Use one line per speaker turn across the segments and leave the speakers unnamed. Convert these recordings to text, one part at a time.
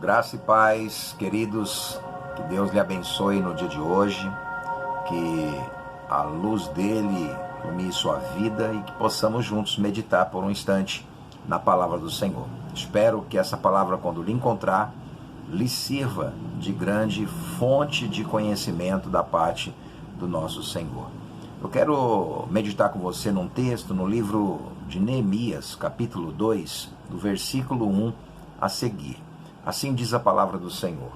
Graça e paz, queridos, que Deus lhe abençoe no dia de hoje, que a luz dele ilumine sua vida e que possamos juntos meditar por um instante na palavra do Senhor. Espero que essa palavra, quando lhe encontrar, lhe sirva de grande fonte de conhecimento da parte do nosso Senhor. Eu quero meditar com você num texto no livro de Neemias, capítulo 2, do versículo 1 a seguir. Assim diz a palavra do Senhor.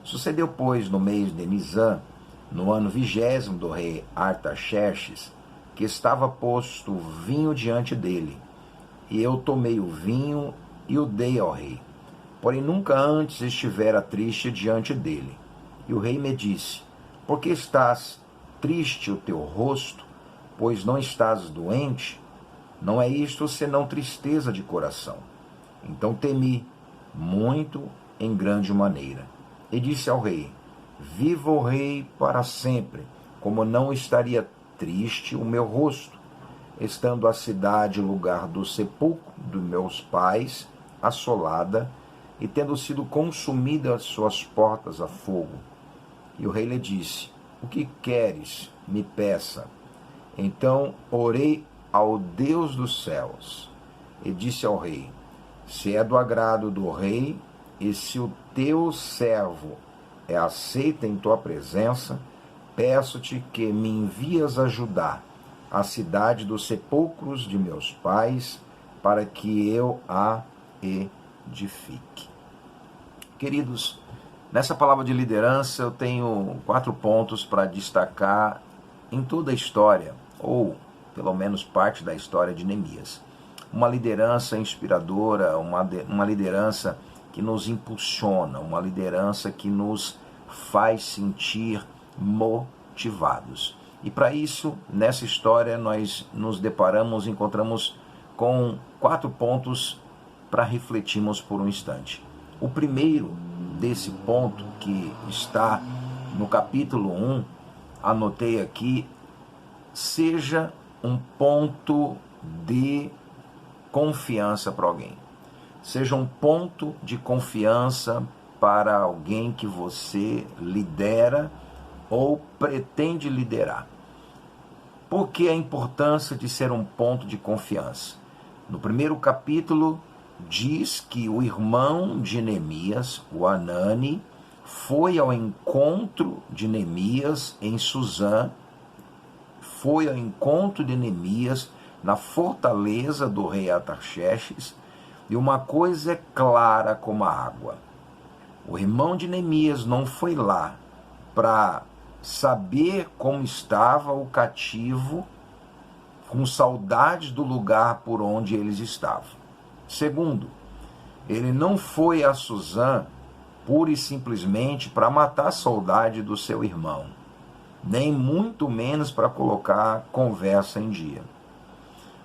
Sucedeu, pois, no mês de Nisã, no ano 20º do rei Artaxerxes, que estava posto vinho diante dele. E eu tomei o vinho e o dei ao rei. Porém nunca antes estivera triste diante dele. E o rei me disse: por que estás triste o teu rosto, pois não estás doente? Não é isto senão tristeza de coração. Então temi muito em grande maneira. E disse ao rei: viva o rei para sempre, como não estaria triste o meu rosto, estando a cidade, lugar do sepulcro dos meus pais, assolada, e tendo sido consumida as suas portas a fogo. E o rei lhe disse: o que queres? Me peça. Então orei ao Deus dos céus, e disse ao rei: se é do agrado do rei, e se o teu servo é aceito em tua presença, peço-te que me envias ajudar a cidade dos sepulcros de meus pais, para que eu a edifique. Queridos, nessa palavra de liderança eu tenho 4 pontos para destacar em toda a história, ou pelo menos parte da história de Neemias. Uma liderança inspiradora, uma liderança que nos impulsiona, uma liderança que nos faz sentir motivados. E para isso, nessa história, nós nos encontramos com 4 pontos para refletirmos por um instante. O primeiro desse ponto, que está no capítulo 1, anotei aqui: seja um ponto de confiança para alguém. Seja um ponto de confiança para alguém que você lidera ou pretende liderar. Por que a importância de ser um ponto de confiança? No primeiro capítulo, diz que o irmão de Neemias, o Hanani, foi ao encontro de Neemias em Suzã, foi ao encontro de Neemias na fortaleza do rei Artaxerxes, e uma coisa é clara como a água: o irmão de Neemias não foi lá para saber como estava o cativo, com saudades do lugar por onde eles estavam. Segundo, ele não foi a Suzã pura e simplesmente para matar a saudade do seu irmão, nem muito menos para colocar a conversa em dia.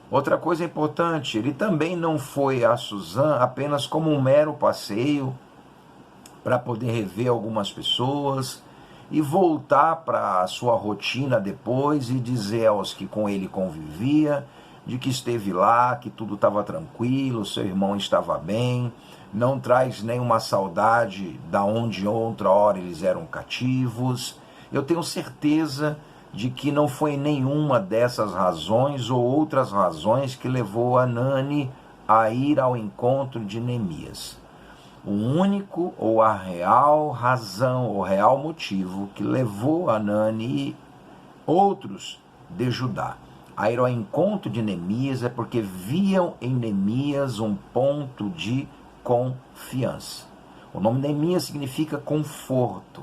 Outra coisa importante, ele também não foi a Suzã apenas como um mero passeio para poder rever algumas pessoas e voltar para a sua rotina depois e dizer aos que com ele convivia de que esteve lá, que tudo estava tranquilo, seu irmão estava bem, não traz nenhuma saudade da onde outra hora eles eram cativos. Eu tenho certeza de que não foi nenhuma dessas razões ou outras razões que levou Hanani a ir ao encontro de Neemias. O único ou a real razão, o real motivo que levou Hanani e outros de Judá a ir ao encontro de Neemias é porque viam em Neemias um ponto de confiança. O nome Neemias significa conforto.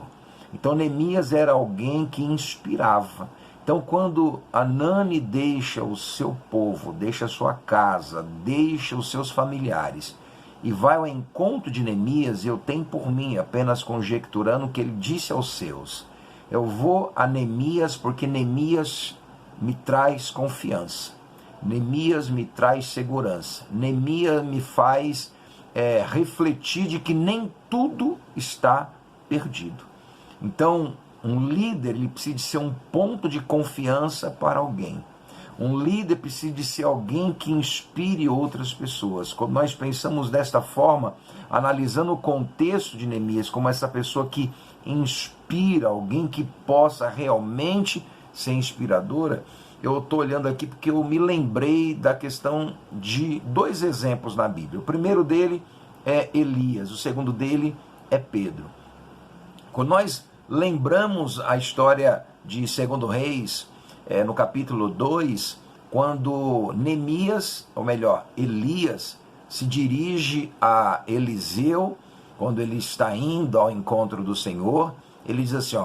Então Neemias era alguém que inspirava. Então quando Hanani deixa o seu povo, deixa a sua casa, deixa os seus familiares e vai ao encontro de Neemias, eu tenho por mim, apenas conjecturando, que ele disse aos seus: eu vou a Neemias porque Neemias me traz confiança, Neemias me traz segurança, Neemias me faz refletir de que nem tudo está perdido. Então, um líder ele precisa ser um ponto de confiança para alguém. Um líder precisa de ser alguém que inspire outras pessoas. Quando nós pensamos desta forma, analisando o contexto de Neemias como essa pessoa que inspira, alguém que possa realmente ser inspiradora, eu estou olhando aqui porque eu me lembrei da questão de 2 exemplos na Bíblia. O primeiro dele é Elias, o segundo dele é Pedro. Quando nós lembramos a história de 2 Reis, no capítulo 2, quando Neemias, ou melhor, Elias, se dirige a Eliseu, quando ele está indo ao encontro do Senhor, ele diz assim,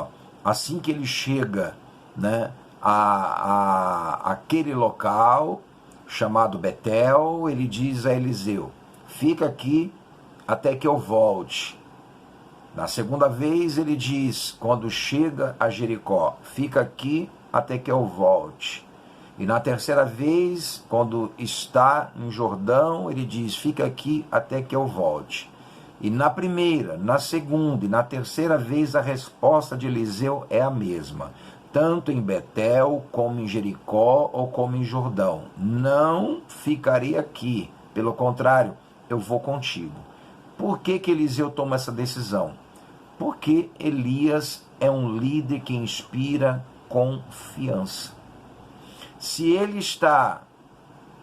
assim que ele chega, né, aquele local chamado Betel, ele diz a Eliseu, fica aqui até que eu volte. Na segunda vez ele diz, quando chega a Jericó, fica aqui até que eu volte. E na terceira vez, quando está em Jordão, ele diz, fica aqui até que eu volte. E na primeira, na segunda e na terceira vez a resposta de Eliseu é a mesma. Tanto em Betel, como em Jericó ou como em Jordão. Não ficarei aqui, pelo contrário, eu vou contigo. Por que Eliseu toma essa decisão? Porque Elias é um líder que inspira confiança. Se ele está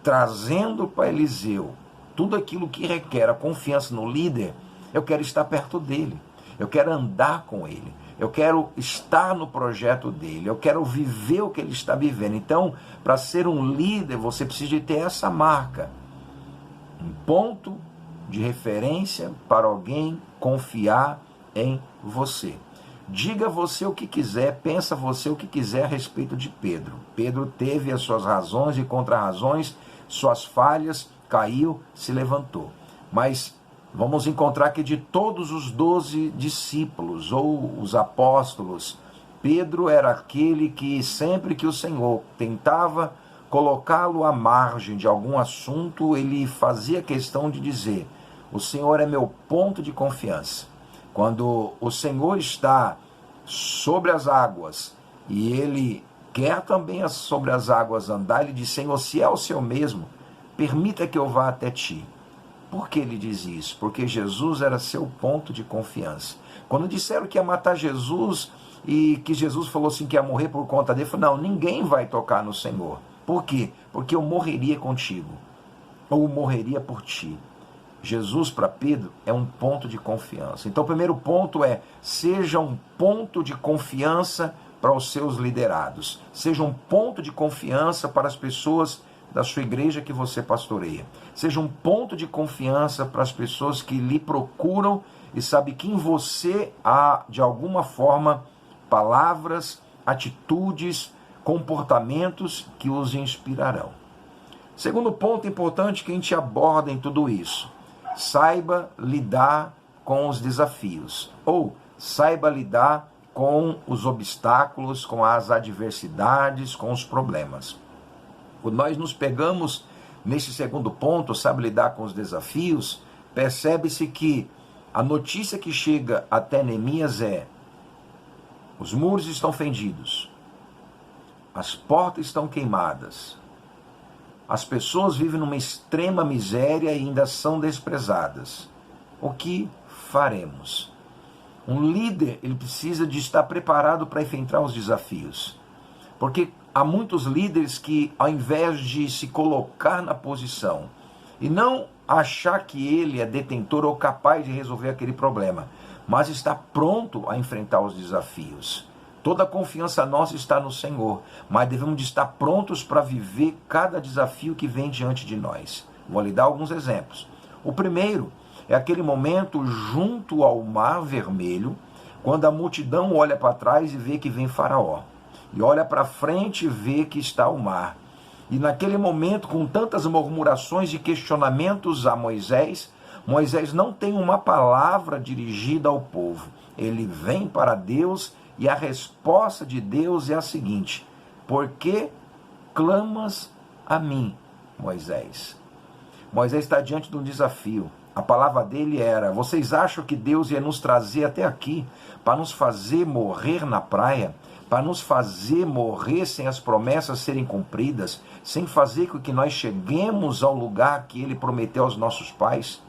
trazendo para Eliseu tudo aquilo que requer a confiança no líder, eu quero estar perto dele, eu quero andar com ele, eu quero estar no projeto dele, eu quero viver o que ele está vivendo. Então, para ser um líder, você precisa de ter essa marca, um ponto de referência para alguém confiar em você. Diga você o que quiser, pensa você o que quiser a respeito de Pedro. Pedro teve as suas razões e contra-razões, suas falhas, caiu, se levantou. Mas vamos encontrar que de todos os 12 discípulos ou os apóstolos, Pedro era aquele que sempre que o Senhor tentava colocá-lo à margem de algum assunto, ele fazia questão de dizer, o Senhor é meu ponto de confiança. Quando o Senhor está sobre as águas e ele quer também sobre as águas andar, ele diz, Senhor, se é o Senhor mesmo, permita que eu vá até ti. Por que ele diz isso? Porque Jesus era seu ponto de confiança. Quando disseram que ia matar Jesus e que Jesus falou assim que ia morrer por conta dele, falou, não, ninguém vai tocar no Senhor. Por quê? Porque eu morreria contigo, ou morreria por ti. Jesus para Pedro é um ponto de confiança. Então o primeiro ponto é, seja um ponto de confiança para os seus liderados. Seja um ponto de confiança para as pessoas da sua igreja que você pastoreia. Seja um ponto de confiança para as pessoas que lhe procuram e sabe que em você há, de alguma forma, palavras, atitudes, comportamentos que os inspirarão. Segundo ponto importante que a gente aborda em tudo isso, saiba lidar com os desafios, ou saiba lidar com os obstáculos, com as adversidades, com os problemas. Quando nós nos pegamos nesse segundo ponto, sabe lidar com os desafios, percebe-se que a notícia que chega até Neemias é, os muros estão fendidos, as portas estão queimadas, as pessoas vivem numa extrema miséria e ainda são desprezadas. O que faremos? Um líder, ele precisa de estar preparado para enfrentar os desafios. Porque há muitos líderes que, ao invés de se colocar na posição e não achar que ele é detentor ou capaz de resolver aquele problema, mas está pronto a enfrentar os desafios. Toda a confiança nossa está no Senhor, mas devemos de estar prontos para viver cada desafio que vem diante de nós. Vou lhe dar alguns exemplos. O primeiro é aquele momento junto ao Mar Vermelho, quando a multidão olha para trás e vê que vem Faraó. E olha para frente e vê que está o mar. E naquele momento, com tantas murmurações e questionamentos a Moisés, Moisés não tem uma palavra dirigida ao povo. Ele vem para Deus e a resposta de Deus é a seguinte: por que clamas a mim, Moisés? Moisés está diante de um desafio. A palavra dele era: vocês acham que Deus ia nos trazer até aqui para nos fazer morrer na praia? para nos fazer morrer sem as promessas serem cumpridas, sem fazer com que nós cheguemos ao lugar que ele prometeu aos nossos pais?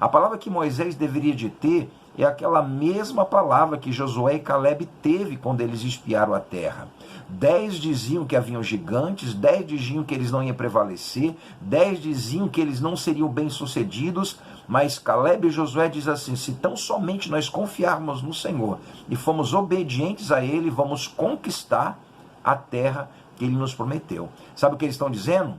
A palavra que Moisés deveria de ter é aquela mesma palavra que Josué e Caleb teve quando eles espiaram a terra. 10 diziam que haviam gigantes, 10 diziam que eles não iam prevalecer, 10 diziam que eles não seriam bem-sucedidos, mas Caleb e Josué dizem assim: se tão somente nós confiarmos no Senhor e formos obedientes a Ele, vamos conquistar a terra que Ele nos prometeu. Sabe o que eles estão dizendo?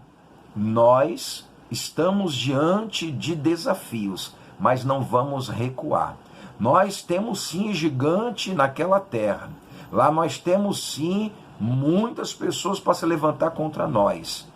Nós estamos diante de desafios, mas não vamos recuar. Nós temos sim gigante naquela terra. Lá nós temos sim muitas pessoas para se levantar contra nós.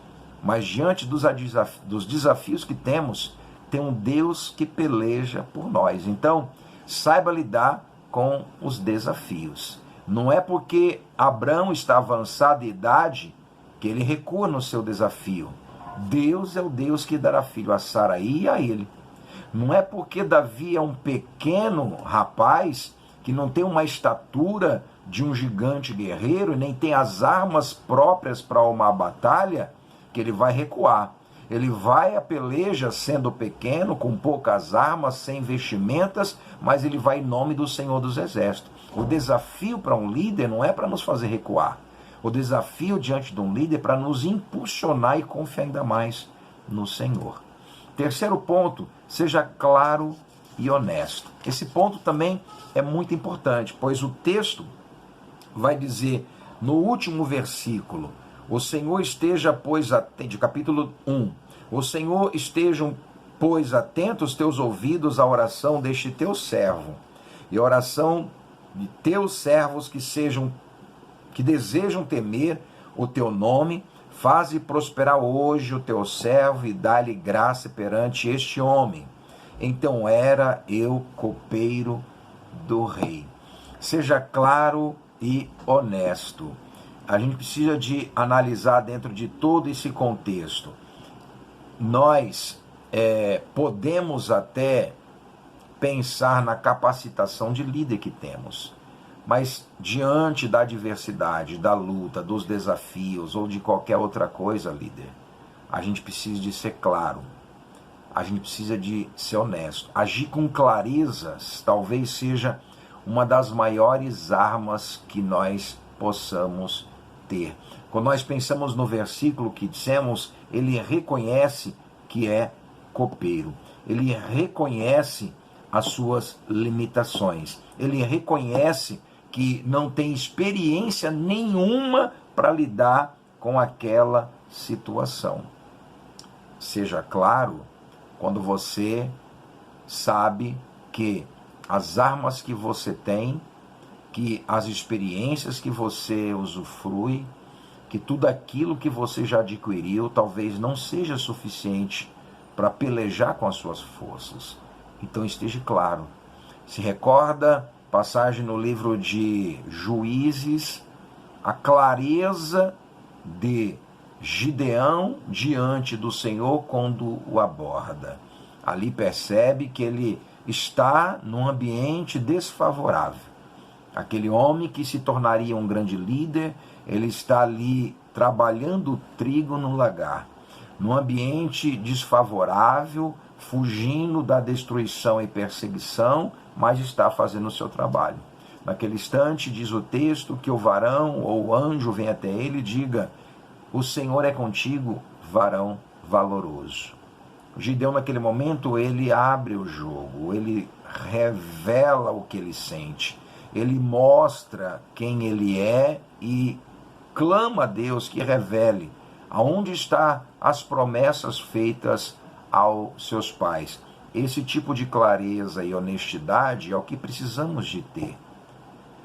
Mas diante dos desafios que temos, tem um Deus que peleja por nós. Então, saiba lidar com os desafios. Não é porque Abraão está avançado de idade que ele recua no seu desafio. Deus é o Deus que dará filho a Saraí e a ele. Não é porque Davi é um pequeno rapaz que não tem uma estatura de um gigante guerreiro e nem tem as armas próprias para uma batalha que ele vai recuar. Ele vai à peleja sendo pequeno, com poucas armas, sem vestimentas, mas ele vai em nome do Senhor dos Exércitos. O desafio para um líder não é para nos fazer recuar. O desafio diante de um líder é para nos impulsionar e confiar ainda mais no Senhor. Terceiro ponto, seja claro e honesto. Esse ponto também é muito importante, pois o texto vai dizer no último versículo: o Senhor esteja, pois, atento, capítulo 1, o Senhor esteja, pois, atento os teus ouvidos à oração deste teu servo, e a oração de teus servos que desejam temer o teu nome. Faze prosperar hoje o teu servo e dá-lhe graça perante este homem. Então era eu copeiro do rei. Seja claro e honesto. A gente precisa de analisar dentro de todo esse contexto. Nós podemos até pensar na capacitação de líder que temos, mas diante da adversidade, da luta, dos desafios ou de qualquer outra coisa, líder, a gente precisa de ser claro, a gente precisa de ser honesto. Agir com clareza talvez seja uma das maiores armas que nós possamos ter. Quando nós pensamos no versículo que dissemos, ele reconhece que é copeiro, ele reconhece as suas limitações, ele reconhece que não tem experiência nenhuma para lidar com aquela situação. Seja claro quando você sabe que as armas que você tem, que as experiências que você usufrui, que tudo aquilo que você já adquiriu talvez não seja suficiente para pelejar com as suas forças. Então esteja claro. Se recorda passagem no livro de Juízes, a clareza de Gideão diante do Senhor quando o aborda. Ali percebe que ele está num ambiente desfavorável. Aquele homem que se tornaria um grande líder, ele está ali trabalhando trigo no lagar, num ambiente desfavorável, fugindo da destruição e perseguição, mas está fazendo o seu trabalho. Naquele instante, diz o texto, que o varão ou o anjo vem até ele e diga: o Senhor é contigo, varão valoroso. Gideão, naquele momento, ele abre o jogo, ele revela o que ele sente, ele mostra quem ele é e clama a Deus que revele aonde estão as promessas feitas aos seus pais. Esse tipo de clareza e honestidade é o que precisamos de ter.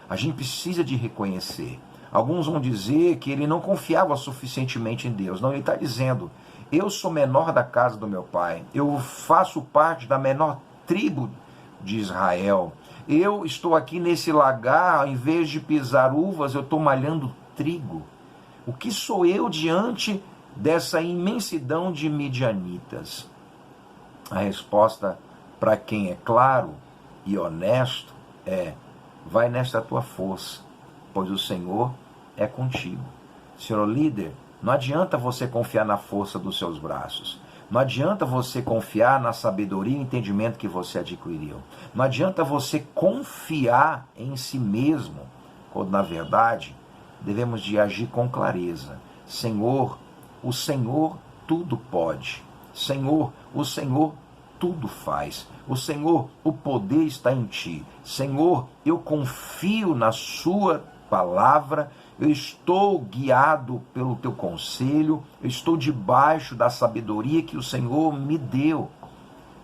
A gente precisa de reconhecer. Alguns vão dizer que ele não confiava suficientemente em Deus. Não, ele está dizendo: eu sou menor da casa do meu pai, eu faço parte da menor tribo de Israel, eu estou aqui nesse lagar, ao invés de pisar uvas, eu estou malhando trigo. O que sou eu diante dessa imensidão de midianitas? A resposta para quem é claro e honesto é: vai nesta tua força, pois o Senhor é contigo. Senhor líder, não adianta você confiar na força dos seus braços. Não adianta você confiar na sabedoria e entendimento que você adquiriu. Não adianta você confiar em si mesmo, quando na verdade devemos de agir com clareza. Senhor, o Senhor tudo pode. Senhor, o Senhor tudo faz. O Senhor, o poder está em ti. Senhor, eu confio na sua palavra, eu estou guiado pelo teu conselho, eu estou debaixo da sabedoria que o Senhor me deu.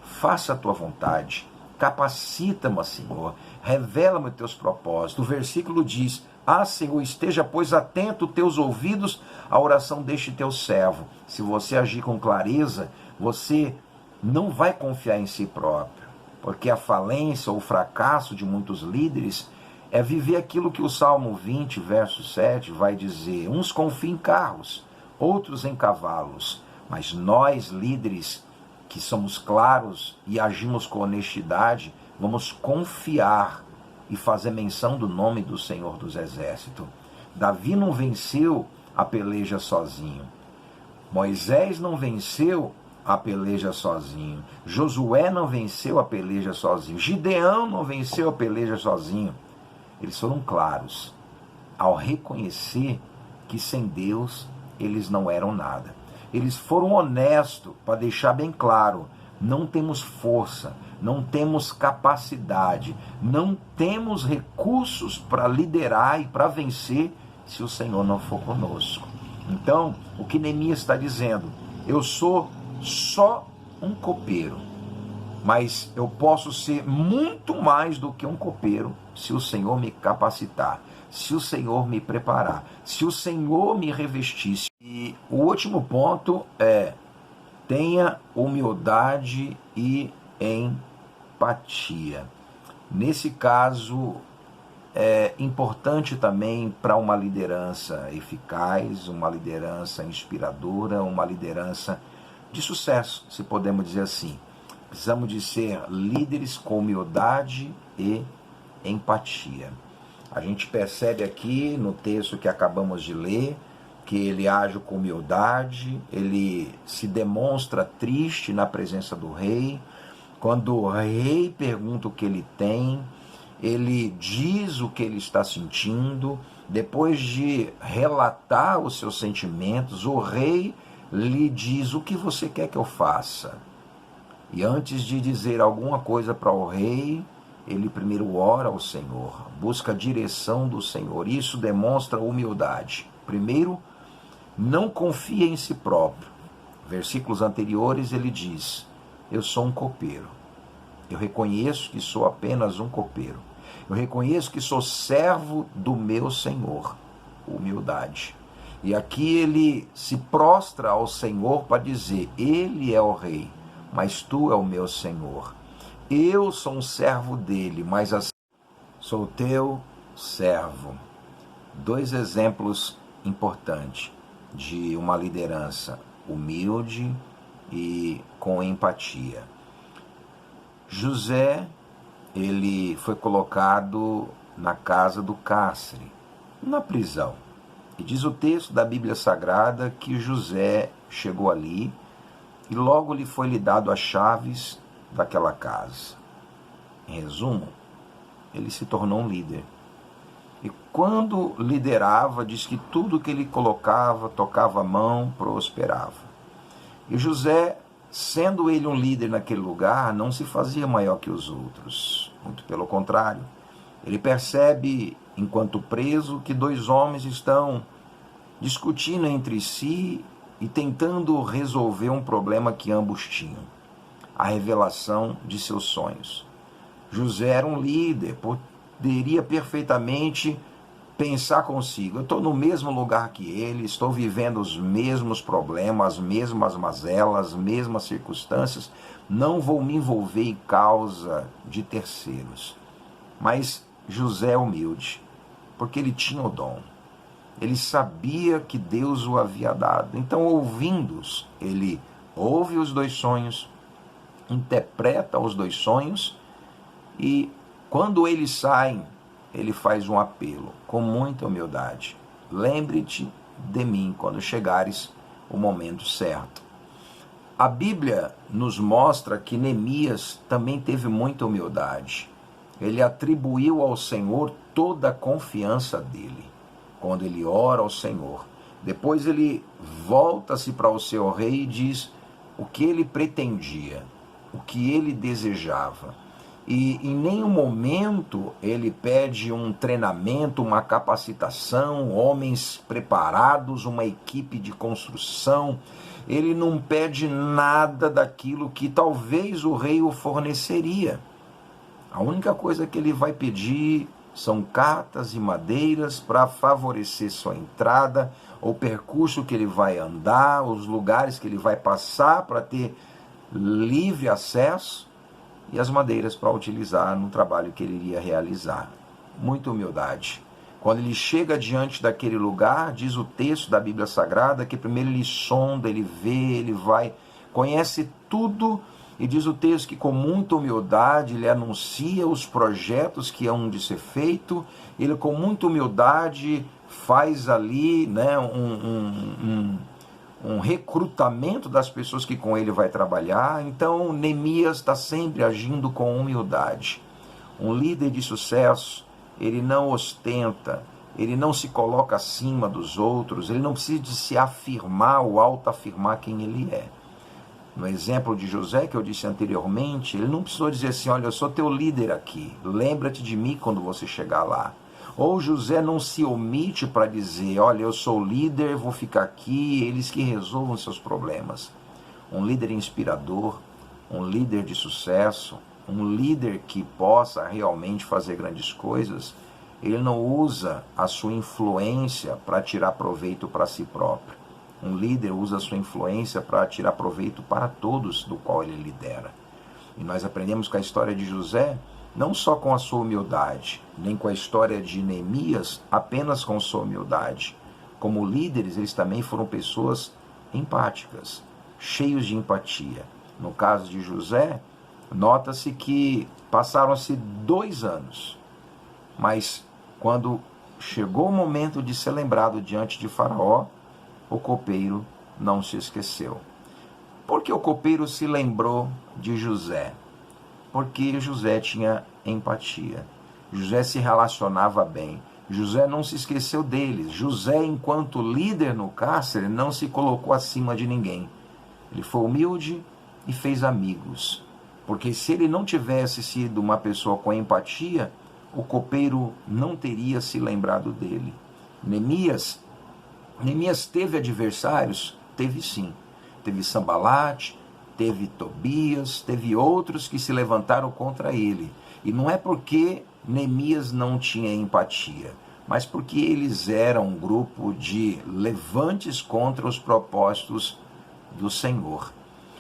Faça a tua vontade, capacita-me, Senhor, revela-me os teus propósitos. O versículo diz: Senhor, esteja, pois, atento teus ouvidos à oração deste teu servo. Se você agir com clareza, você não vai confiar em si próprio, porque a falência ou o fracasso de muitos líderes é viver aquilo que o Salmo 20, verso 7 vai dizer: uns confiam em carros, outros em cavalos, mas nós, líderes, que somos claros e agimos com honestidade, vamos confiar e fazer menção do nome do Senhor dos Exércitos. Davi não venceu a peleja sozinho. Moisés não venceu a peleja sozinho. Josué não venceu a peleja sozinho. Gideão não venceu a peleja sozinho. Eles foram claros ao reconhecer que sem Deus eles não eram nada. Eles foram honestos para deixar bem claro: não temos força, não temos capacidade, não temos recursos para liderar e para vencer se o Senhor não for conosco. Então, o que Neemias está dizendo: eu sou só um copeiro, mas eu posso ser muito mais do que um copeiro se o Senhor me capacitar, se o Senhor me preparar, se o Senhor me revestir. E o último ponto é: tenha humildade e empatia. Nesse caso, é importante também para uma liderança eficaz, uma liderança inspiradora, uma liderança de sucesso, se podemos dizer assim. Precisamos de ser líderes com humildade e empatia. A gente percebe aqui no texto que acabamos de ler que ele age com humildade, ele se demonstra triste na presença do rei. Quando o rei pergunta o que ele tem, ele diz o que ele está sentindo. Depois de relatar os seus sentimentos, o rei lhe diz: o que você quer que eu faça? E antes de dizer alguma coisa para o rei, ele primeiro ora ao Senhor, busca a direção do Senhor. Isso demonstra humildade. Primeiro, não confia em si próprio. Versículos anteriores ele diz: eu sou um copeiro. Eu reconheço que sou apenas um copeiro. Eu reconheço que sou servo do meu Senhor. Humildade. E aqui ele se prostra ao Senhor para dizer: ele é o rei, mas tu é o meu Senhor. Eu sou um servo dele, mas assim sou teu servo. Dois exemplos importantes de uma liderança humilde e com empatia. José, ele foi colocado na casa do cárcere, na prisão. E diz o texto da Bíblia Sagrada que José chegou ali e logo lhe foi dado as chaves daquela casa. Em resumo, ele se tornou um líder. E quando liderava, diz que tudo que ele colocava, tocava a mão, prosperava. E José, sendo ele um líder naquele lugar, não se fazia maior que os outros. Muito pelo contrário. Ele percebe, enquanto preso, que dois homens estão discutindo entre si e tentando resolver um problema que ambos tinham: a revelação de seus sonhos. José era um líder, poderia perfeitamente pensar consigo: eu estou no mesmo lugar que ele, estou vivendo os mesmos problemas, as mesmas mazelas, as mesmas circunstâncias, não vou me envolver em causa de terceiros. Mas José é humilde, porque ele tinha o dom. Ele sabia que Deus o havia dado. Então, ouvindo-os, ele ouve os dois sonhos, interpreta os dois sonhos, e quando eles saem, ele faz um apelo com muita humildade. lembre-te de mim quando chegares o momento certo. A Bíblia nos mostra que Neemias também teve muita humildade. Ele atribuiu ao Senhor toda a confiança dele, quando ele ora ao Senhor. Depois ele volta-se para o seu rei e diz o que ele pretendia, o que ele desejava. E em nenhum momento ele pede um treinamento, uma capacitação, homens preparados, uma equipe de construção. Ele não pede nada daquilo que talvez o rei o forneceria. A única coisa que ele vai pedir são cartas e madeiras para favorecer sua entrada, o percurso que ele vai andar, os lugares que ele vai passar para ter livre acesso, e as madeiras para utilizar no trabalho que ele iria realizar. Muita humildade. Quando ele chega diante daquele lugar, diz o texto da Bíblia Sagrada, que primeiro ele sonda, ele vê, ele vai, conhece tudo, e diz o texto que com muita humildade ele anuncia os projetos que hão de ser feitos, ele com muita humildade faz ali, né, um recrutamento das pessoas que com ele vai trabalhar. Então Neemias está sempre agindo com humildade. Um líder de sucesso, ele não ostenta, ele não se coloca acima dos outros, ele não precisa de se afirmar ou autoafirmar quem ele é. No exemplo de José, que eu disse anteriormente, ele não precisou dizer assim, olha, eu sou teu líder aqui, lembra-te de mim quando você chegar lá. Ou José não se omite para dizer, olha, eu sou líder, vou ficar aqui, eles que resolvam seus problemas. Um líder inspirador, um líder de sucesso, um líder que possa realmente fazer grandes coisas, ele não usa a sua influência para tirar proveito para si próprio. Um líder usa a sua influência para tirar proveito para todos do qual ele lidera. E nós aprendemos com a história de José, não só com a sua humildade, nem com a história de Neemias, apenas com sua humildade. Como líderes, eles também foram pessoas empáticas, cheios de empatia. No caso de José, nota-se que passaram-se 2 anos, mas quando chegou o momento de ser lembrado diante de Faraó, o copeiro não se esqueceu. Por que o copeiro se lembrou de José? Porque José tinha empatia. José se relacionava bem. José não se esqueceu deles. José, enquanto líder no cárcere, não se colocou acima de ninguém. Ele foi humilde e fez amigos. Porque se ele não tivesse sido uma pessoa com empatia, o copeiro não teria se lembrado dele. Neemias teve adversários? Teve sim. Teve Sambalate, teve Tobias, teve outros que se levantaram contra ele. E não é porque Neemias não tinha empatia, mas porque eles eram um grupo de levantes contra os propósitos do Senhor.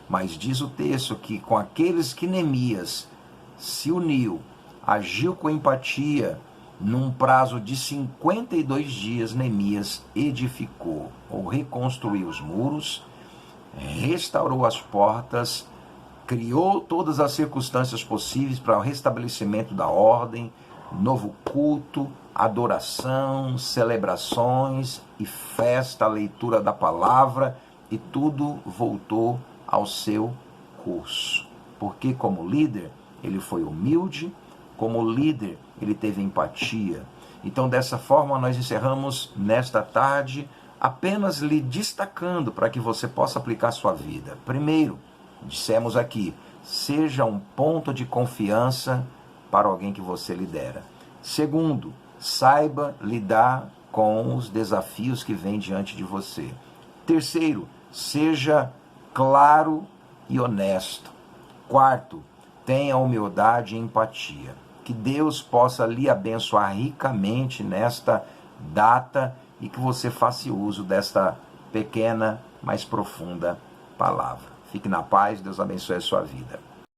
Mas diz o texto que com aqueles que Neemias se uniu, agiu com empatia, num prazo de 52 dias, Neemias edificou ou reconstruiu os muros, restaurou as portas, criou todas as circunstâncias possíveis para o restabelecimento da ordem, novo culto, adoração, celebrações e festa, a leitura da palavra, e tudo voltou ao seu curso. Porque como líder, ele foi humilde, como líder, ele teve empatia. Então, dessa forma, nós encerramos nesta tarde apenas lhe destacando para que você possa aplicar a sua vida. Primeiro, dissemos aqui, seja um ponto de confiança para alguém que você lidera. Segundo, saiba lidar com os desafios que vêm diante de você. Terceiro, seja claro e honesto. Quarto, tenha humildade e empatia. Que Deus possa lhe abençoar ricamente nesta data e que você faça uso desta pequena, mas profunda palavra. Fique na paz, Deus abençoe a sua vida.